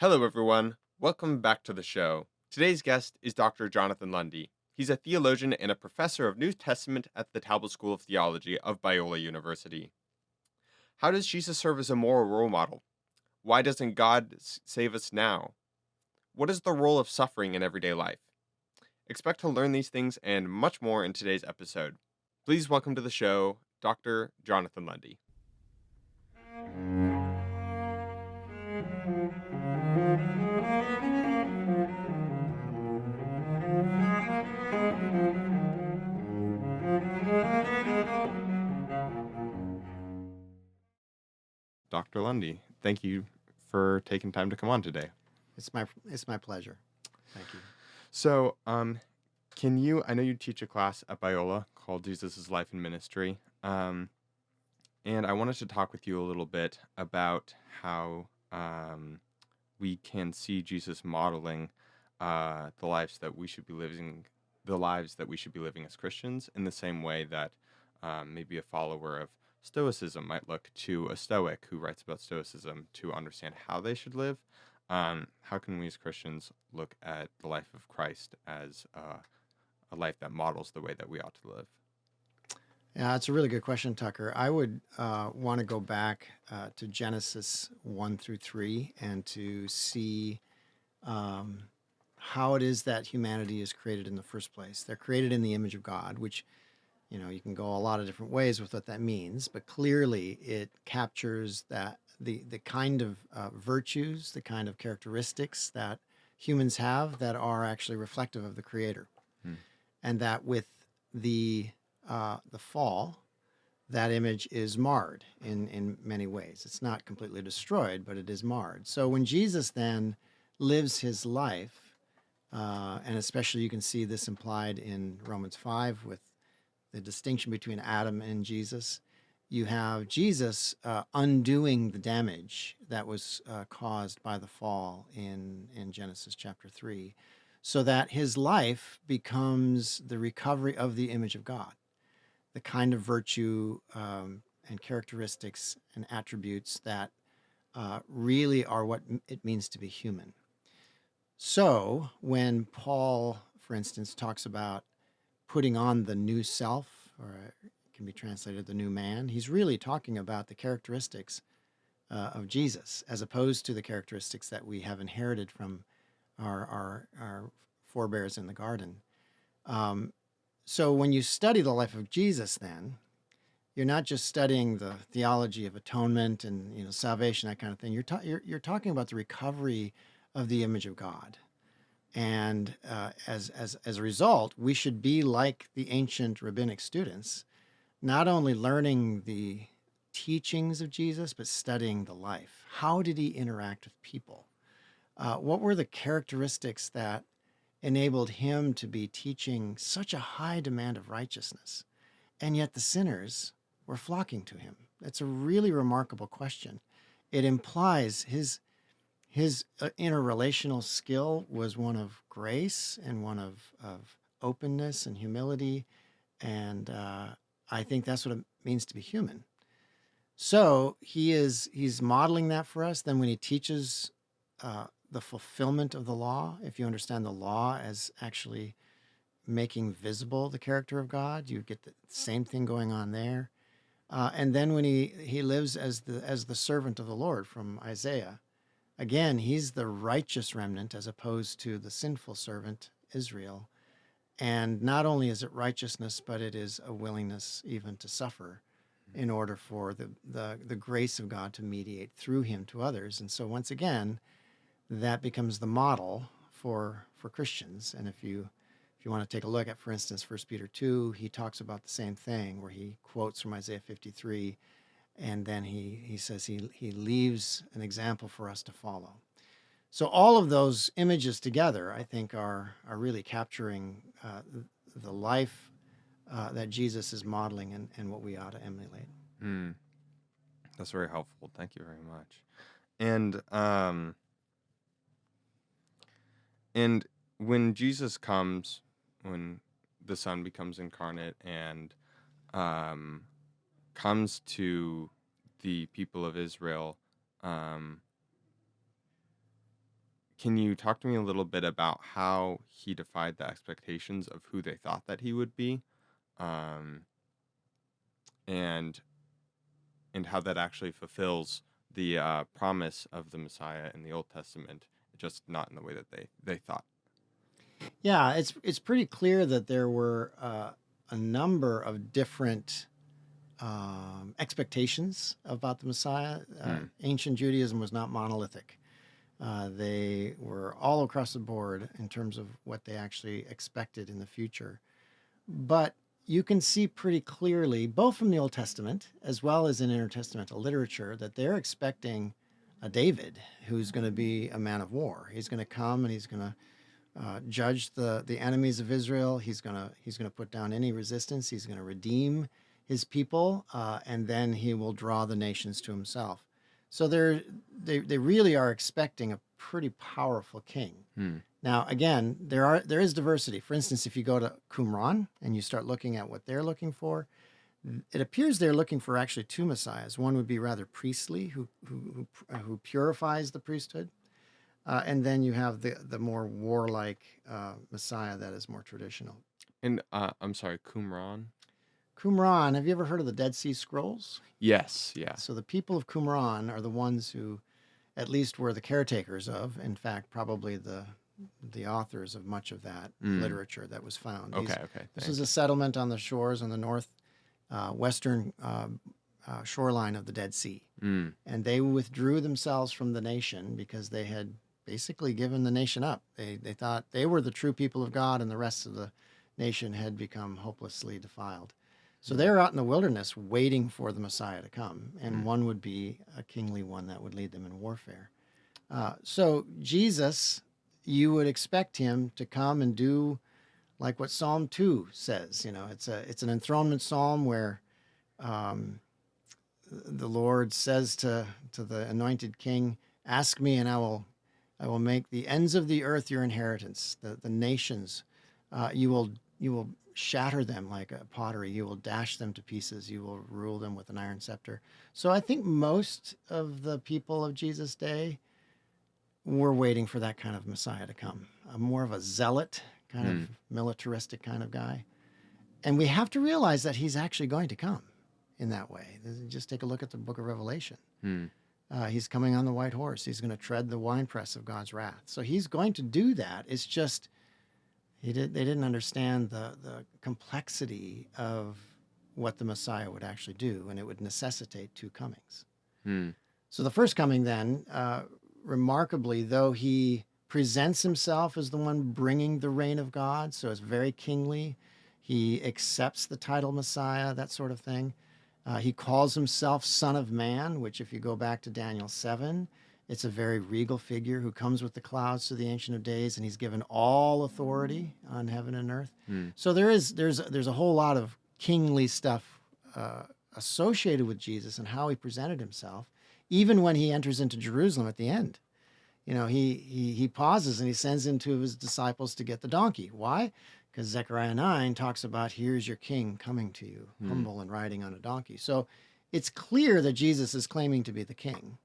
Hello, everyone. Welcome back to the show. Today's guest is Dr. Jonathan Lunde. He's a theologian and a professor of New Testament at the Talbot School of Theology of Biola University. How does Jesus serve as a moral role model? Why doesn't God save us now? What is the role of suffering in everyday life? Expect to learn these things and much more in today's episode. Please welcome to the show, Dr. Jonathan Lunde. Dr. Lunde, thank you for taking time to come on today. It's my pleasure. Thank you. So, I know you teach a class at Biola called Jesus' Life and Ministry, and I wanted to talk with you a little bit about how we can see Jesus modeling the lives that we should be living, the lives that we should be living as Christians, in the same way that maybe a follower of Stoicism might look to a Stoic who writes about Stoicism to understand how they should live. How can we as Christians look at the life of Christ as a life that models the way that we ought to live? Yeah, it's a really good question, Tucker. I would want to go back to Genesis 1 through 3 and to see how it is that humanity is created in the first place. They're created in the image of God, which, you can go a lot of different ways with what that means, but clearly it captures that the kind of virtues, the kind of characteristics that humans have that are actually reflective of the Creator. Hmm. And that with the fall, that image is marred in many ways. It's not completely destroyed, but it is marred. So when Jesus then lives his life, and especially you can see this implied in Romans 5 with the distinction between Adam and Jesus, you have Jesus undoing the damage that was caused by the fall in Genesis chapter 3, so that his life becomes the recovery of the image of God, the kind of virtue and characteristics and attributes that really are what it means to be human. So when Paul, for instance, talks about putting on the new self, or it can be translated the new man, he's really talking about the characteristics of Jesus, as opposed to the characteristics that we have inherited from our forebears in the garden. So when you study the life of Jesus, then you're not just studying the theology of atonement and salvation, that kind of thing. You're talking about the recovery of the image of God, and as a result, we should be like the ancient rabbinic students, not only learning the teachings of Jesus, but studying the life. How did he interact with people? What were the characteristics that enabled him to be teaching such a high demand of righteousness, and yet the sinners were flocking to him? That's a really remarkable question. It implies his interrelational skill was one of grace and one of openness and humility, and I think that's what it means to be human. So he's modeling that for us. Then when he teaches the fulfillment of the law, if you understand the law as actually making visible the character of God, you get the same thing going on there. And then when he lives as the servant of the Lord from Isaiah, again, he's the righteous remnant as opposed to the sinful servant, Israel. And not only is it righteousness, but it is a willingness even to suffer in order for the grace of God to mediate through him to others. And so once again, that becomes the model for Christians. And if you want to take a look at, for instance, 1 Peter 2, he talks about the same thing, where he quotes from Isaiah 53, and then he says he leaves an example for us to follow. So all of those images together, I think, are really capturing the life that Jesus is modeling and what we ought to emulate. That's very helpful. Thank you very much. And when Jesus comes, when the Son becomes incarnate and comes to the people of Israel, Can you talk to me a little bit about how he defied the expectations of who they thought that he would be, um, and how that actually fulfills the promise of the Messiah in the Old Testament, just not in the way that they thought? Yeah, it's pretty clear that there were a number of different expectations about the Messiah. Hmm. Ancient Judaism was not monolithic. They were all across the board in terms of what they actually expected in the future. But you can see pretty clearly, both from the Old Testament as well as in intertestamental literature, that they're expecting a David who's going to be a man of war. He's going to come and he's going to judge the enemies of Israel. He's gonna put down any resistance. He's going to redeem his people, and then he will draw the nations to himself. So they really are expecting a pretty powerful king. Hmm. Now, again, there is diversity. For instance, if you go to Qumran and you start looking at what they're looking for, it appears they're looking for actually two messiahs. One would be rather priestly, who purifies the priesthood, and then you have the more warlike Messiah that is more traditional. And I'm sorry, Qumran? Qumran, have you ever heard of the Dead Sea Scrolls? Yes, yeah. So the people of Qumran are the ones who, at least, were the caretakers of, in fact, probably the authors of much of that literature that was found. Okay, This thank was you. a settlement on the shores on the western shoreline of the Dead Sea. Mm. And they withdrew themselves from the nation because they had basically given the nation up. They thought they were the true people of God, and the rest of the nation had become hopelessly defiled. So they were out in the wilderness waiting for the Messiah to come, and one would be a kingly one that would lead them in warfare. So Jesus, you would expect him to come and do like what Psalm 2 says. You know, it's an enthronement psalm where the Lord says to the anointed king, "Ask me, and I will make the ends of the earth your inheritance. The nations, you will shatter them like a pottery. You will dash them to pieces. You will rule them with an iron scepter." So I think most of the people of Jesus' day were waiting for that kind of Messiah to come, more of a zealot, kind of militaristic kind of guy. And we have to realize that he's actually going to come in that way. Just take a look at the book of Revelation. He's coming on the white horse. He's going to tread the winepress of God's wrath. So he's going to do that. It's just they didn't understand the complexity of what the Messiah would actually do, and it would necessitate two comings. So the first coming then, remarkably, though he presents himself as the one bringing the reign of God, so it's very kingly. He accepts the title Messiah, that sort of thing. He calls himself Son of Man, which, if you go back to Daniel 7, it's a very regal figure who comes with the clouds to the Ancient of Days, and he's given all authority on heaven and earth. So there's a whole lot of kingly stuff associated with Jesus and how he presented himself, even when he enters into Jerusalem at the end. You know, he pauses and he sends into his disciples to get the donkey. Why? Because Zechariah 9 talks about, here's your king coming to you, humble and riding on a donkey. So it's clear that Jesus is claiming to be the king.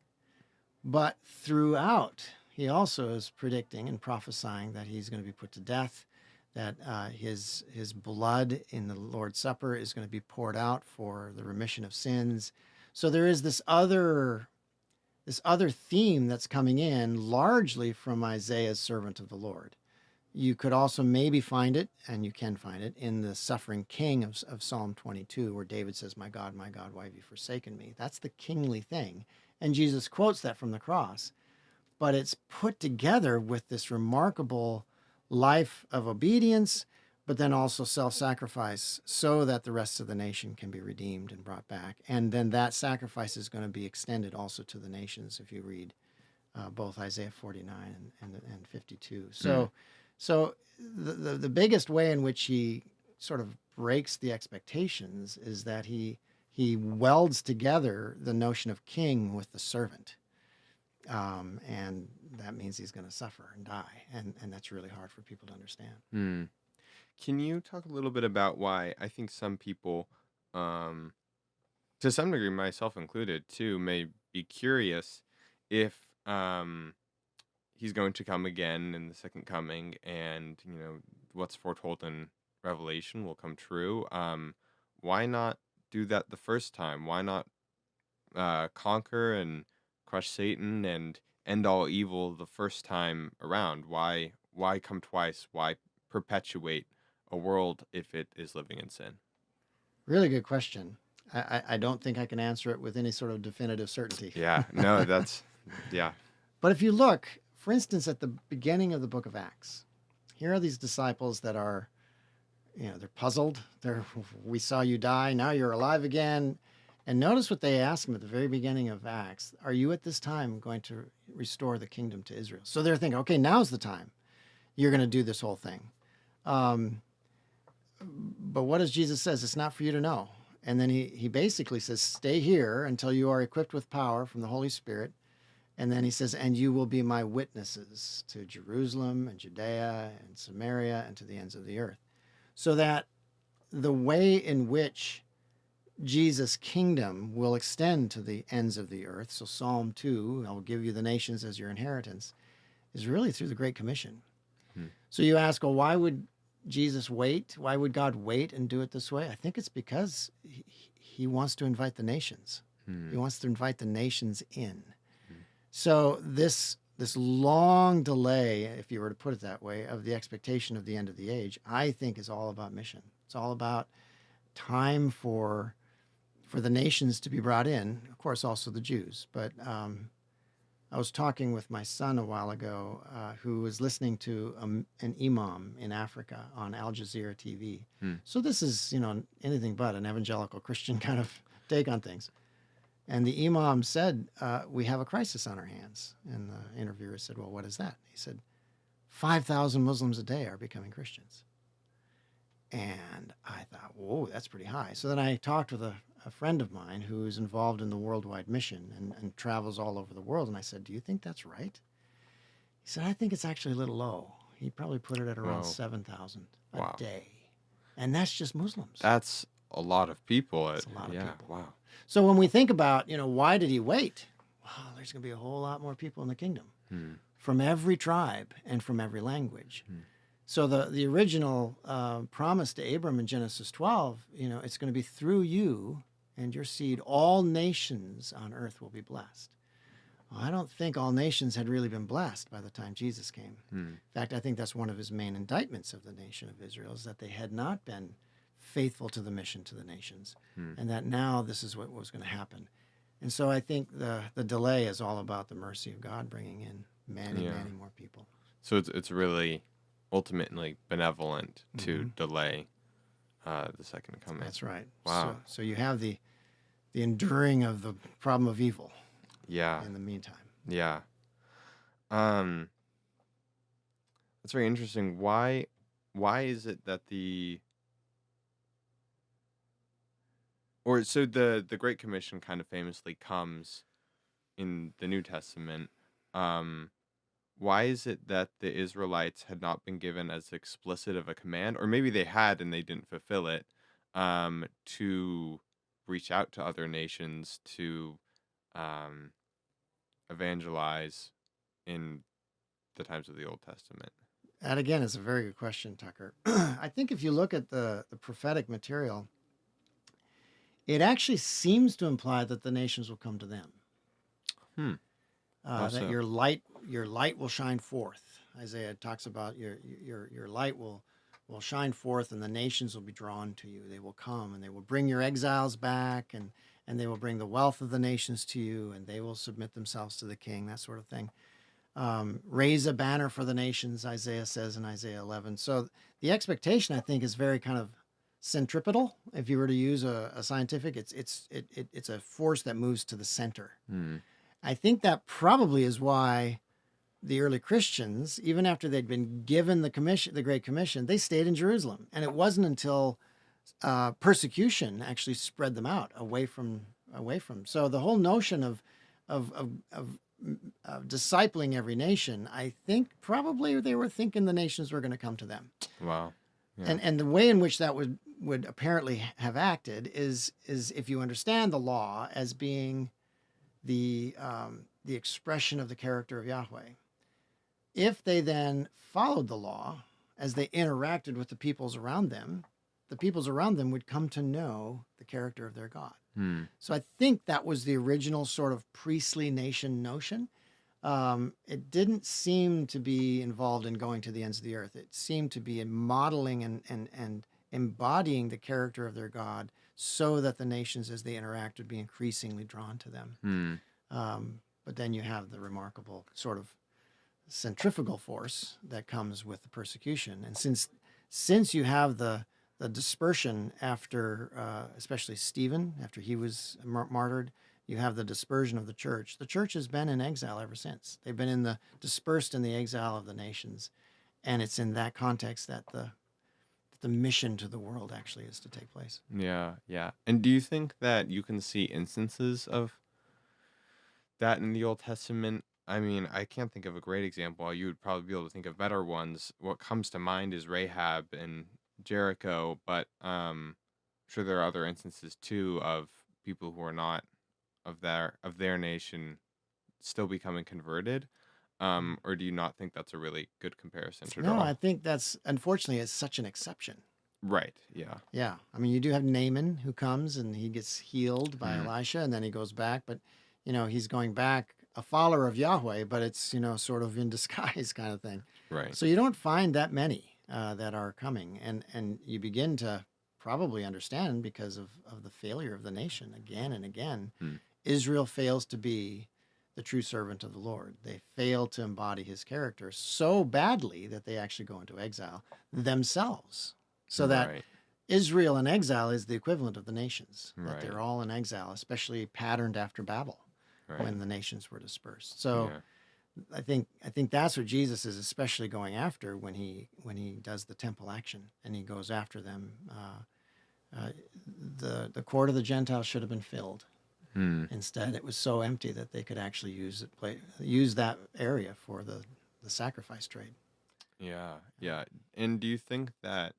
But throughout, he also is predicting and prophesying that he's going to be put to death, that his blood in the Lord's Supper is going to be poured out for the remission of sins. So there is this other theme that's coming in, largely from Isaiah's servant of the Lord. You could also maybe find it, and you can find it, in the suffering king of Psalm 22, where David says, my God, why have you forsaken me?" That's the kingly thing. And Jesus quotes that from the cross. But it's put together with this remarkable life of obedience, but then also self-sacrifice, so that the rest of the nation can be redeemed and brought back. And then that sacrifice is going to be extended also to the nations, if you read both Isaiah 49 and 52. So the biggest way in which he sort of breaks the expectations is that he welds together the notion of king with the servant. And that means he's going to suffer and die. And that's really hard for people to understand. Can you talk a little bit about why I think some people, to some degree, myself included, too, may be curious if he's going to come again in the second coming, and what's foretold in Revelation will come true. Why not do that the first time? Why not conquer and crush Satan and end all evil the first time around? Why come twice? Why perpetuate a world if it is living in sin? Really good question. I don't think I can answer it with any sort of definitive certainty. Yeah, no, yeah. But if you look, for instance, at the beginning of the book of Acts, here are these disciples that are, they're puzzled. We saw you die. Now you're alive again. And notice what they ask him at the very beginning of Acts. Are you at this time going to restore the kingdom to Israel? So they're thinking, okay, now's the time. You're going to do this whole thing. But what does Jesus says? It's not for you to know. And then he basically says, stay here until you are equipped with power from the Holy Spirit. And then he says, and you will be my witnesses to Jerusalem and Judea and Samaria and to the ends of the earth. So that the way in which Jesus' kingdom will extend to the ends of the earth, so Psalm 2, I will give you the nations as your inheritance, is really through the Great Commission. So you ask, well, why would Jesus wait? Why would God wait and do it this way? I think it's because he wants to invite the nations. He wants to invite the nations in. So this long delay, if you were to put it that way, of the expectation of the end of the age, I think is all about mission. It's all about time for the nations to be brought in, of course, also the Jews. But I was talking with my son a while ago who was listening to an imam in Africa on Al Jazeera TV. So this is, anything but an evangelical Christian kind of take on things. And the imam said, we have a crisis on our hands. And the interviewer said, well, what is that? He said, 5,000 Muslims a day are becoming Christians. And I thought, whoa, that's pretty high. So then I talked with a friend of mine who is involved in the worldwide mission and travels all over the world. And I said, do you think that's right? He said, I think it's actually a little low. He'd probably put it at around 7,000 a day. And that's just Muslims. That's a lot of people. That's a lot of people. Wow. So when we think about, why did he wait? Well, there's going to be a whole lot more people in the kingdom from every tribe and from every language. So the original promise to Abram in Genesis 12, it's going to be through you and your seed, all nations on earth will be blessed. Well, I don't think all nations had really been blessed by the time Jesus came. In fact, I think that's one of his main indictments of the nation of Israel, is that they had not been faithful to the mission to the nations, and that now this is what was going to happen. And so I think the delay is all about the mercy of God bringing in many more people. So it's really ultimately benevolent to delay the second coming. That's right. Wow. So you have the enduring of the problem of evil. Yeah. In the meantime. Yeah. That's very interesting. Why is it that the Great Commission kind of famously comes in the New Testament? Why is it that the Israelites had not been given as explicit of a command, or maybe they had and they didn't fulfill it, to reach out to other nations to evangelize in the times of the Old Testament? That, again, is a very good question, Tucker. I think if you look at the prophetic material, it actually seems to imply that the nations will come to them. That your light will shine forth. Isaiah talks about your light will shine forth, and the nations will be drawn to you. They will come, and they will bring your exiles back, and they will bring the wealth of the nations to you, and they will submit themselves to the king, that sort of thing. Raise a banner for the nations, Isaiah says in Isaiah 11. So the expectation, I think, is very kind of centripetal. If you were to use a scientific, it's a force that moves to the center. I think that probably is why the early Christians, even after they'd been given the Great Commission, they stayed in Jerusalem. And it wasn't until persecution actually spread them out away from. So the whole notion of discipling every nation, I think probably they were thinking the nations were going to come to them. Wow. Yeah. And the way in which that would apparently have acted is if you understand the law as being the expression of the character of Yahweh. If they then followed the law as they interacted with the peoples around them, the peoples around them would come to know the character of their God. Hmm. So I think that was the original sort of priestly nation notion. It didn't seem to be involved in going to the ends of the earth. It seemed to be in modeling and embodying the character of their God so that the nations, as they interact, would be increasingly drawn to them. Hmm. But then you have the remarkable sort of centrifugal force that comes with the persecution. And since you have the dispersion after, especially Stephen, after he was martyred, you have the dispersion of the church. The church has been in exile ever since. They've been dispersed in the exile of the nations, and it's in that context that the mission to the world actually is to take place. Yeah, yeah. And do you think that you can see instances of that in the Old Testament? I mean, I can't think of a great example. You would probably be able to think of better ones. What comes to mind is Rahab and Jericho, but I'm sure there are other instances too of people who are not of their nation still becoming converted. Or do you not think that's a really good comparison to No, draw? I think that's unfortunately it's such an exception. Right. Yeah. Yeah, I mean, you do have Naaman who comes and he gets healed by Mm, Elisha, and then he goes back. But he's going back a follower of Yahweh, but it's sort of in disguise kind of thing. right. So you don't find that many that are coming, and you begin to probably understand because of the failure of the nation again and again. Mm, Israel fails to be the true servant of the Lord. They fail to embody His character so badly that they actually go into exile themselves. So that right. Israel in exile is the equivalent of the nations, that Right. they're all in exile, especially patterned after Babel Right. when the nations were dispersed. So Yeah. I think that's what Jesus is especially going after when he does the temple action and he goes after them. The court of the Gentiles should have been filled. Hmm. Instead, it was so empty that they could actually use that area for the sacrifice trade. Yeah. Yeah. And do you think that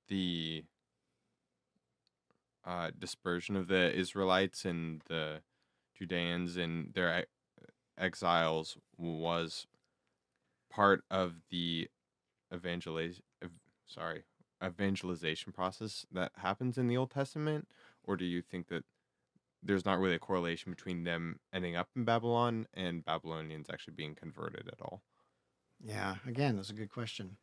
the dispersion of the Israelites and the Judeans and their exiles was part of the evangeliz- ev- sorry, evangelization process that happens in the Old Testament? Or do you think that there's not really a correlation between them ending up in Babylon and Babylonians actually being converted at all? Yeah, again, that's a good question.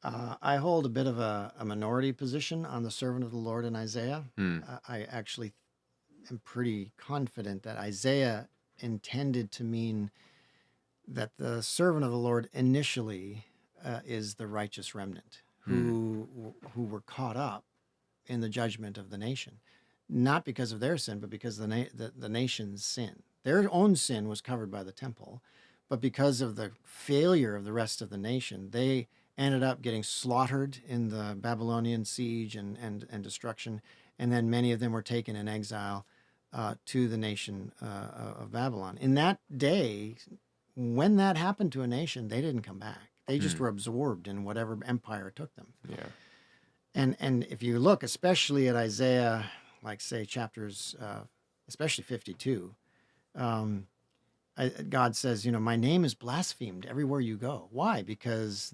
I hold a bit of a minority position on the servant of the Lord in Isaiah. Hmm. I actually am pretty confident that Isaiah intended to mean that the servant of the Lord initially is the righteous remnant Hmm. who were caught up in the judgment of the nation, not because of their sin, but because of the nation's sin. Their own sin was covered by the temple, but because of the failure of the rest of the nation, they ended up getting slaughtered in the Babylonian siege and destruction, and then many of them were taken in exile to the nation of Babylon. In that day, when that happened to a nation, they didn't come back. They just Hmm. were absorbed in whatever empire took them. Yeah. And if you look, especially at Isaiah, like say chapters, especially 52, um, God says, my name is blasphemed everywhere you go. Why? Because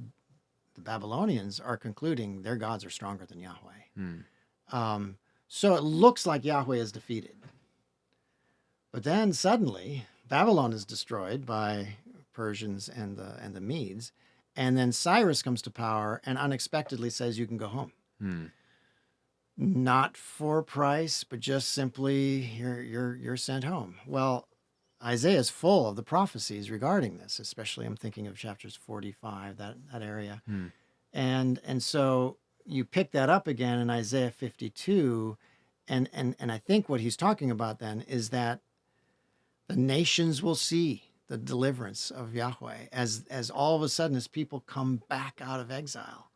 the Babylonians are concluding their gods are stronger than Yahweh. Hmm. So it looks like Yahweh is defeated. But then suddenly Babylon is destroyed by Persians and the Medes, and then Cyrus comes to power and unexpectedly says you can go home. Hmm. Not for a price, but just simply you're sent home. Well, Isaiah is full of the prophecies regarding this, especially I'm thinking of chapters 45, that area. Hmm. And so you pick that up again in Isaiah 52, and I think what he's talking about then is that the nations will see the deliverance of Yahweh as all of a sudden as people come back out of exile.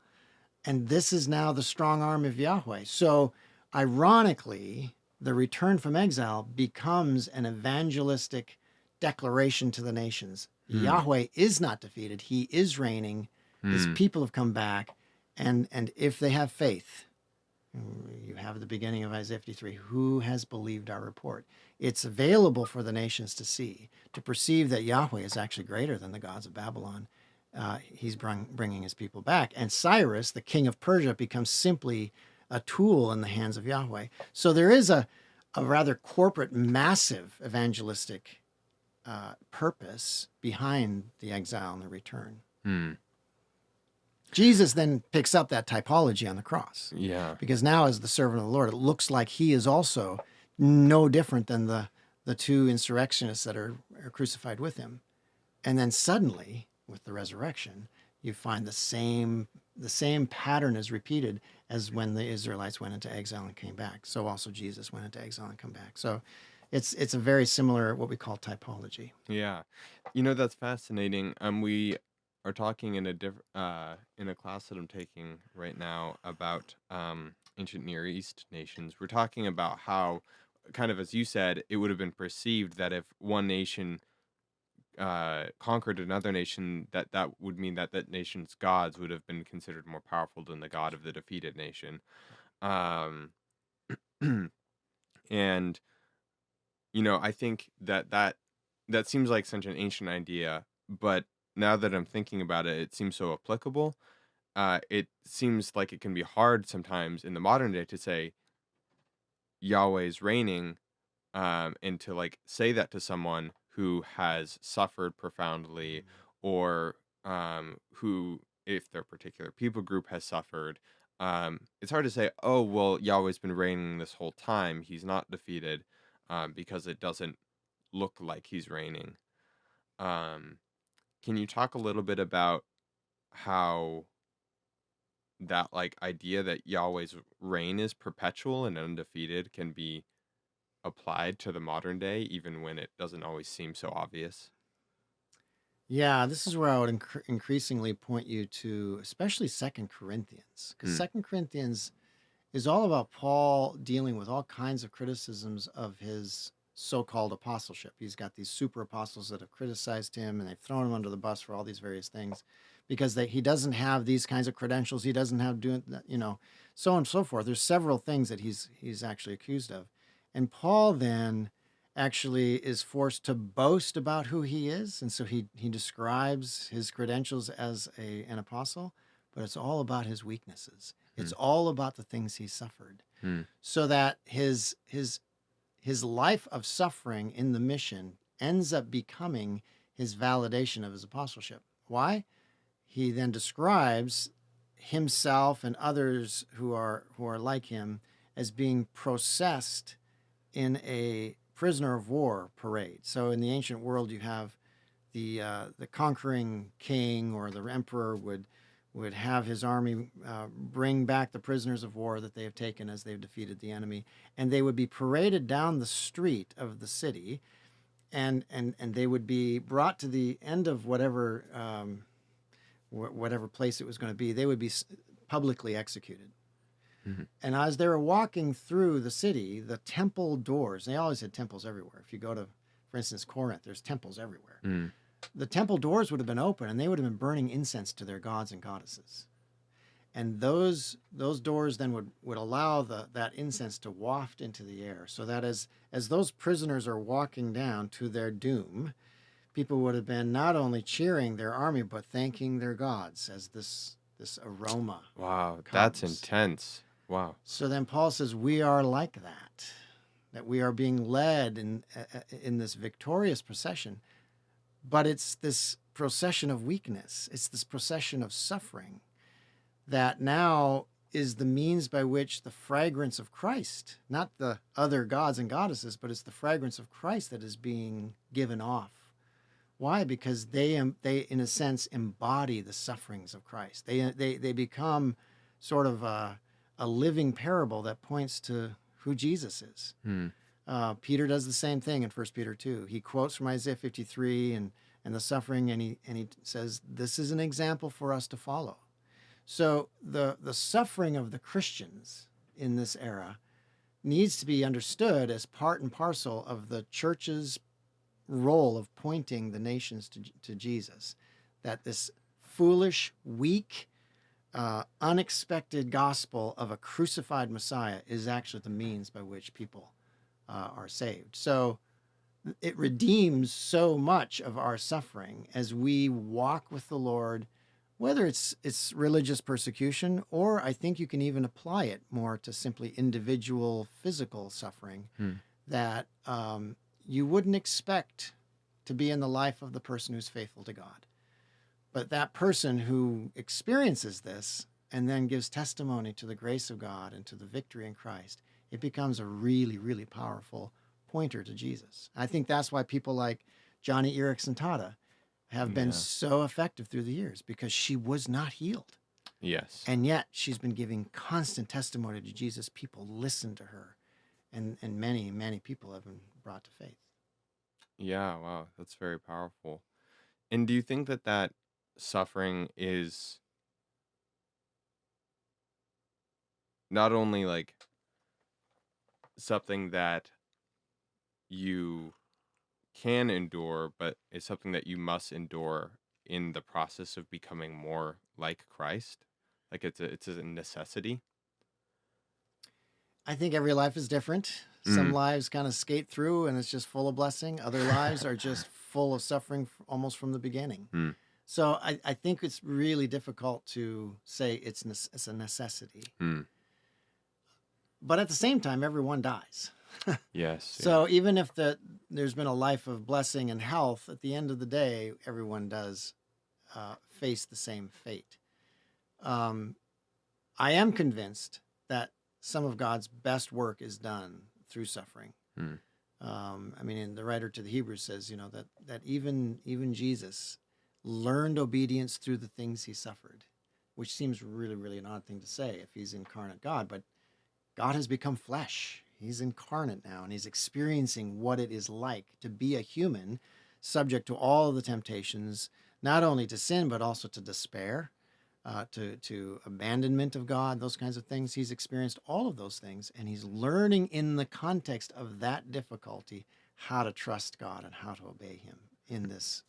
And this is now the strong arm of Yahweh. So ironically, the return from exile becomes an evangelistic declaration to the nations. Hmm. Yahweh is not defeated. He is reigning. His Hmm. people have come back. And if they have faith, You have the beginning of Isaiah 53. Who has believed our report? It's available for the nations to see, to perceive that Yahweh is actually greater than the gods of Babylon. He's bringing his people back. And Cyrus, the king of Persia, becomes simply a tool in the hands of Yahweh. So there is a rather corporate, massive evangelistic purpose behind the exile and the return. Hmm. Jesus then picks up that typology on the cross. Yeah. Because now, as the servant of the Lord, it looks like he is also no different than the two insurrectionists that are crucified with him. And then suddenly, with the resurrection, you find the same pattern is repeated as when the Israelites went into exile and came back. So also Jesus went into exile and come back. So it's a very similar, what we call typology. Yeah. That's fascinating. We are talking in a class that I'm taking right now about ancient Near East nations. We're talking about how, kind of as you said, it would have been perceived that if one nation conquered another nation, that would mean that that nation's gods would have been considered more powerful than the god of the defeated nation. Um, and I think that seems like such an ancient idea, but now that I'm thinking about it, it seems so applicable. It seems like it can be hard sometimes in the modern day to say Yahweh's reigning, and to like say that to someone who has suffered profoundly, or who, if their particular people group has suffered. It's hard to say, oh, well, Yahweh's been reigning this whole time. He's not defeated, because it doesn't look like he's reigning. Um, can you talk a little bit about how that like idea that Yahweh's reign is perpetual and undefeated can be applied to the modern day, even when it doesn't always seem so obvious? Yeah, this is where I would increasingly point you to, especially Second Corinthians, because Hmm. Second Corinthians is all about Paul dealing with all kinds of criticisms of his so-called apostleship. He's got these super apostles that have criticized him, and they've thrown him under the bus for all these various things because he doesn't have these kinds of credentials. He doesn't have doing that, so on and so forth. There's several things that he's actually accused of, and Paul then actually is forced to boast about who he is, and so he describes his credentials as an apostle, but it's all about his weaknesses. Hmm. It's all about the things he suffered, Hmm. so that his life of suffering in the mission ends up becoming his validation of his apostleship. Why? He then describes himself and others who are like him as being processed in a prisoner of war parade. So in the ancient world, you have the conquering king or the emperor would have his army bring back the prisoners of war that they have taken as they've defeated the enemy, and they would be paraded down the street of the city, and they would be brought to the end of whatever place it was going to be. They would be publicly executed. Mm-hmm. And as they were walking through the city, the temple doors, they always had temples everywhere. If you go to, for instance, Corinth, there's temples everywhere. Mm. The temple doors would have been open, and they would have been burning incense to their gods and goddesses. And those doors then would allow that incense to waft into the air, so that as those prisoners are walking down to their doom, people would have been not only cheering their army, but thanking their gods as this aroma. Wow, that's comes. intense. Wow. So then Paul says, we are like that we are being led in this victorious procession, but it's this procession of weakness. It's this procession of suffering that now is the means by which the fragrance of Christ, not the other gods and goddesses, but it's the fragrance of Christ that is being given off. Why? Because they in a sense embody the sufferings of Christ. They become sort of a living parable that points to who Jesus is. Hmm. Peter does the same thing in 1 Peter 2. He quotes from Isaiah 53 and the suffering, and he says, this is an example for us to follow. So the suffering of the Christians in this era needs to be understood as part and parcel of the church's role of pointing the nations to Jesus. That this foolish, weak, unexpected gospel of a crucified Messiah is actually the means by which people are saved. So it redeems so much of our suffering as we walk with the Lord, whether it's religious persecution, or I think you can even apply it more to simply individual physical suffering Hmm. that you wouldn't expect to be in the life of the person who's faithful to God. But that person who experiences this and then gives testimony to the grace of God and to the victory in Christ, it becomes a really, really powerful pointer to Jesus. I think that's why people like Johnny Erickson Tada have been Yeah. so effective through the years, because she was not healed. Yes. And yet she's been giving constant testimony to Jesus. People listen to her, and many, many people have been brought to faith. Yeah. Wow. That's very powerful. And do you think that that suffering is not only like something that you can endure, but it's something that you must endure in the process of becoming more like Christ? Like it's a necessity. I think every life is different. Some Mm. lives kind of skate through and it's just full of blessing. Other lives are just full of suffering almost from the beginning. Mm. So I think it's really difficult to say it's a necessity. Mm. But at the same time, everyone dies. Yes. Yeah. So even if there's been a life of blessing and health, at the end of the day, everyone does face the same fate. Um, I am convinced that some of God's best work is done through suffering. Mm. I mean, and the writer to the Hebrews says, that even Jesus learned obedience through the things he suffered, which seems really, really an odd thing to say if he's incarnate God, but God has become flesh. He's incarnate now, and he's experiencing what it is like to be a human, subject to all of the temptations, not only to sin, but also to despair, to abandonment of God, those kinds of things. He's experienced all of those things, and he's learning in the context of that difficulty how to trust God and how to obey him in this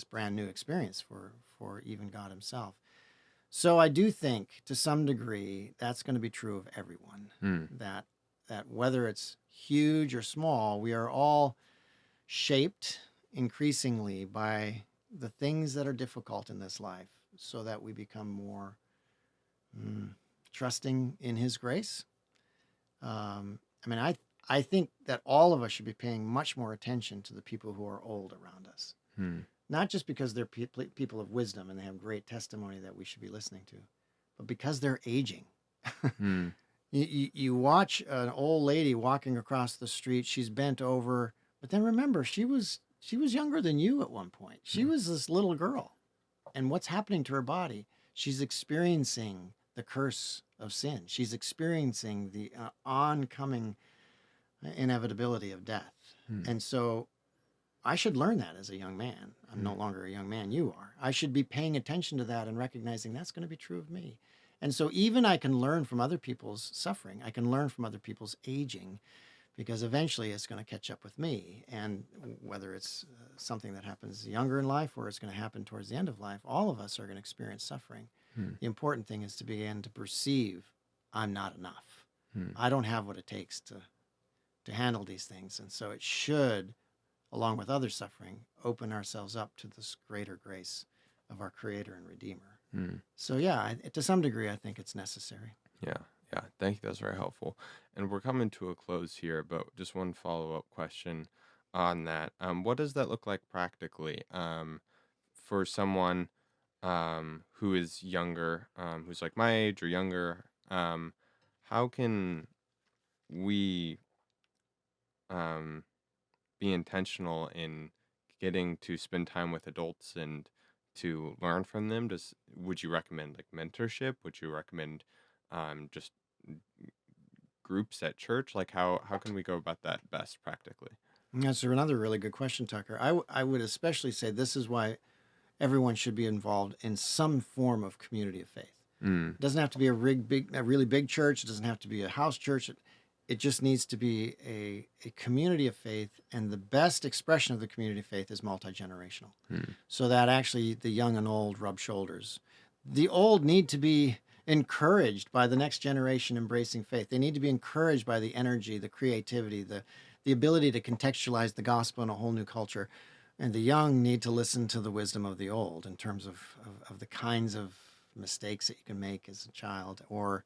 brand new experience for even God himself. So I do think, to some degree, that's going to be true of everyone. Mm. That whether it's huge or small, we are all shaped increasingly by the things that are difficult in this life, so that we become more trusting in His grace. I mean, I think that all of us should be paying much more attention to the people who are old around us. Mm. Not just because they're people of wisdom and they have great testimony that we should be listening to, but because they're aging. Mm. You watch an old lady walking across the street. She's bent over, but then remember, she was younger than you at one point. She was this little girl, and what's happening to her body? She's experiencing the curse of sin. She's experiencing the oncoming inevitability of death, Mm. and so I should learn that as a young man. I'm no longer a young man, you are. I should be paying attention to that and recognizing that's going to be true of me. And so even I can learn from other people's suffering. I can learn from other people's aging, because eventually it's going to catch up with me. And whether it's something that happens younger in life or it's going to happen towards the end of life, all of us are going to experience suffering. Mm. The important thing is to begin to perceive I'm not enough. Mm. I don't have what it takes to handle these things. And so it should, along with other suffering, open ourselves up to this greater grace of our Creator and Redeemer. Mm. So yeah, to some degree, I think it's necessary. Yeah. Yeah. Thank you. That's very helpful. And we're coming to a close here, but just one follow-up question on that. What does that look like practically for someone who is younger, who's like my age or younger? How can we be intentional in getting to spend time with adults and to learn from them? Would you recommend like mentorship? Would you recommend just groups at church? Like how can we go about that best practically? That's another really good question, Tucker. I would especially say this is why everyone should be involved in some form of community of faith. Mm. It doesn't have to be a really big church. It doesn't have to be a house church. It just needs to be a community of faith, and the best expression of the community of faith is multi-generational. Mm. So that actually the young and old rub shoulders. the old need to be encouraged by the next generation embracing faith. They need to be encouraged by the energy, the creativity, the ability to contextualize the gospel in a whole new culture. And the young need to listen to the wisdom of the old in terms of the kinds of mistakes that you can make as a child, or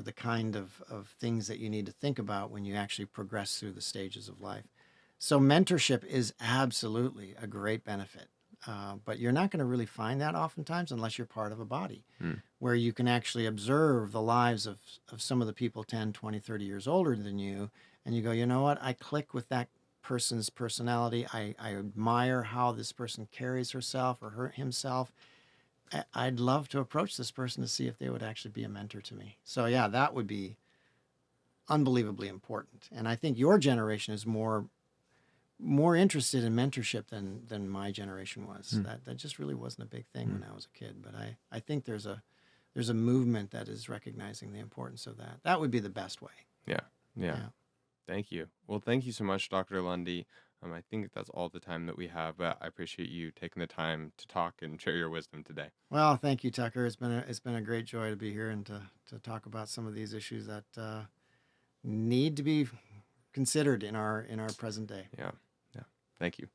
the kind of things that you need to think about when you actually progress through the stages of life. So mentorship is absolutely a great benefit. But you're not going to really find that oftentimes unless you're part of a body Mm. where you can actually observe the lives of some of the people 10, 20, 30 years older than you. And you go, you know what? I click with that person's personality. I admire how this person carries herself or himself. I'd love to approach this person to see if they would actually be a mentor to me. So yeah, that would be unbelievably important. And I think your generation is more interested in mentorship than my generation was. Mm. That just really wasn't a big thing when I was a kid. But I think there's a movement that is recognizing the importance of that. That would be the best way. Yeah. Yeah. Yeah. Thank you. Well, thank you so much, Dr. Lunde. I think that's all the time that we have, but I appreciate you taking the time to talk and share your wisdom today. Well, thank you, Tucker. It's been a great joy to be here and to talk about some of these issues that need to be considered in our present day. Yeah. Yeah. Thank you.